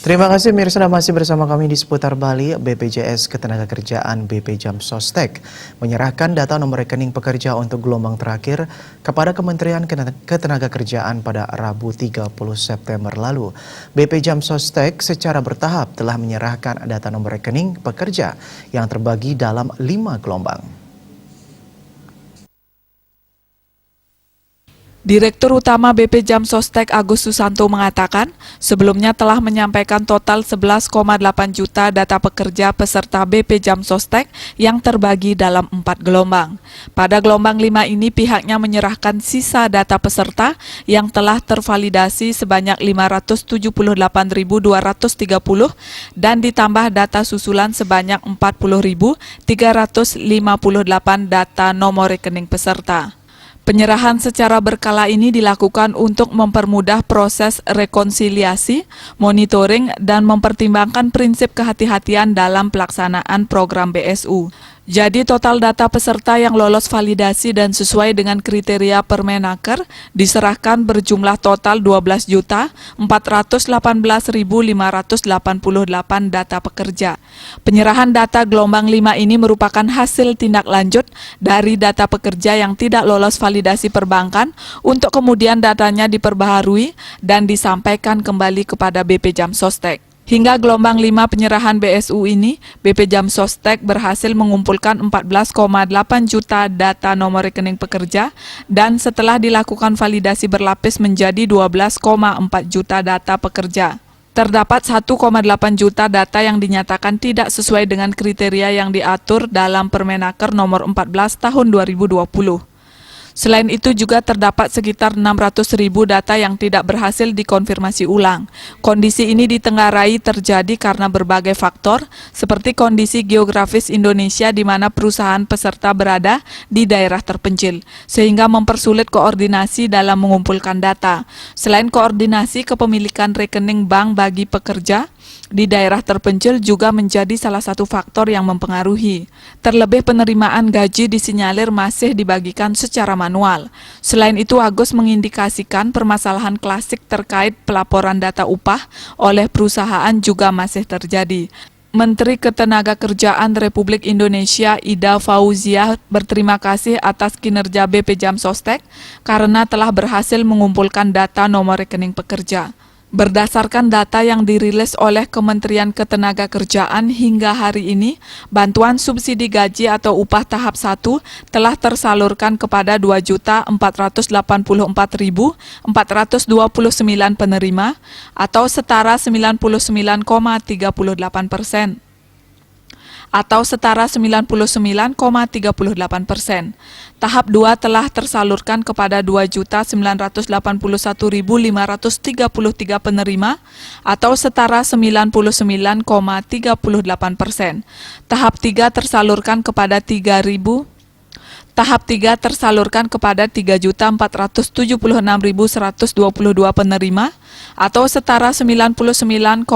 Terima kasih Mirsa, masih bersama kami di seputar Bali. BPJS Ketenagakerjaan BP Jam Sostek menyerahkan data nomor rekening pekerja untuk gelombang terakhir kepada Kementerian Ketenagakerjaan pada Rabu 30 September lalu. BP Jam Sostek secara bertahap telah menyerahkan data nomor rekening pekerja yang terbagi dalam 5 gelombang. Direktur Utama BP Jam Sostek Agus Susanto mengatakan, sebelumnya telah menyampaikan total 11,8 juta data pekerja peserta BP Jam Sostek yang terbagi dalam 4 gelombang. Pada gelombang 5 ini pihaknya menyerahkan sisa data peserta yang telah tervalidasi sebanyak 578.230 dan ditambah data susulan sebanyak 40.358 data nomor rekening peserta. Penyerahan secara berkala ini dilakukan untuk mempermudah proses rekonsiliasi, monitoring, dan mempertimbangkan prinsip kehati-hatian dalam pelaksanaan program BSU. Jadi total data peserta yang lolos validasi dan sesuai dengan kriteria Permenaker diserahkan berjumlah total 12.418.588 data pekerja. Penyerahan data gelombang 5 ini merupakan hasil tindak lanjut dari data pekerja yang tidak lolos validasi perbankan untuk kemudian datanya diperbaharui dan disampaikan kembali kepada BP Jam Sostek. Hingga gelombang 5 penyerahan BSU ini, BP Jam Sostek berhasil mengumpulkan 14,8 juta data nomor rekening pekerja dan setelah dilakukan validasi berlapis menjadi 12,4 juta data pekerja. Terdapat 1,8 juta data yang dinyatakan tidak sesuai dengan kriteria yang diatur dalam Permenaker nomor 14 tahun 2020. Selain itu juga terdapat sekitar 600.000 data yang tidak berhasil dikonfirmasi ulang. Kondisi ini ditenggarai terjadi karena berbagai faktor, seperti kondisi geografis Indonesia di mana perusahaan peserta berada di daerah terpencil, sehingga mempersulit koordinasi dalam mengumpulkan data. Selain koordinasi, kepemilikan rekening bank bagi pekerja di daerah terpencil juga menjadi salah satu faktor yang mempengaruhi. Terlebih penerimaan gaji disinyalir masih dibagikan secara manual. Selain itu, Agus mengindikasikan permasalahan klasik terkait pelaporan data upah oleh perusahaan juga masih terjadi. Menteri Ketenagakerjaan Republik Indonesia Ida Fauziah berterima kasih atas kinerja BP Jam Sostek karena telah berhasil mengumpulkan data nomor rekening pekerja. Berdasarkan data yang dirilis oleh Kementerian Ketenagakerjaan hingga hari ini, bantuan subsidi gaji atau upah tahap 1 telah tersalurkan kepada 2.484.429 penerima atau setara 99,38%. Atau setara 99,38%. Tahap 2 telah tersalurkan kepada 2.981.533 penerima atau setara 99,38%. Tahap 3 tersalurkan kepada 3.476.122 penerima atau setara 99,32%.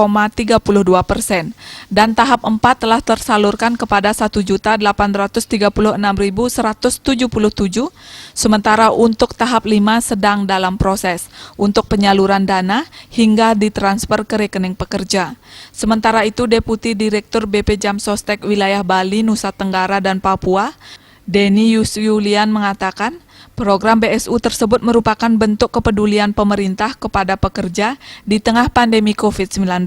Dan tahap 4 telah tersalurkan kepada 1.836.177, sementara untuk tahap 5 sedang dalam proses untuk penyaluran dana hingga ditransfer ke rekening pekerja. Sementara itu, Deputi Direktur BP Jam Sostek Wilayah Bali, Nusa Tenggara, dan Papua, Denny Yulian mengatakan, program BSU tersebut merupakan bentuk kepedulian pemerintah kepada pekerja di tengah pandemi COVID-19.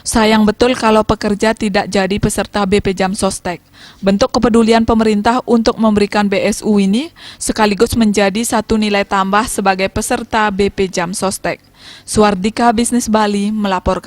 Sayang betul kalau pekerja tidak jadi peserta BP Jam Sostek. Bentuk kepedulian pemerintah untuk memberikan BSU ini sekaligus menjadi satu nilai tambah sebagai peserta BP Jam Sostek. Suardika Bisnis Bali melaporkan.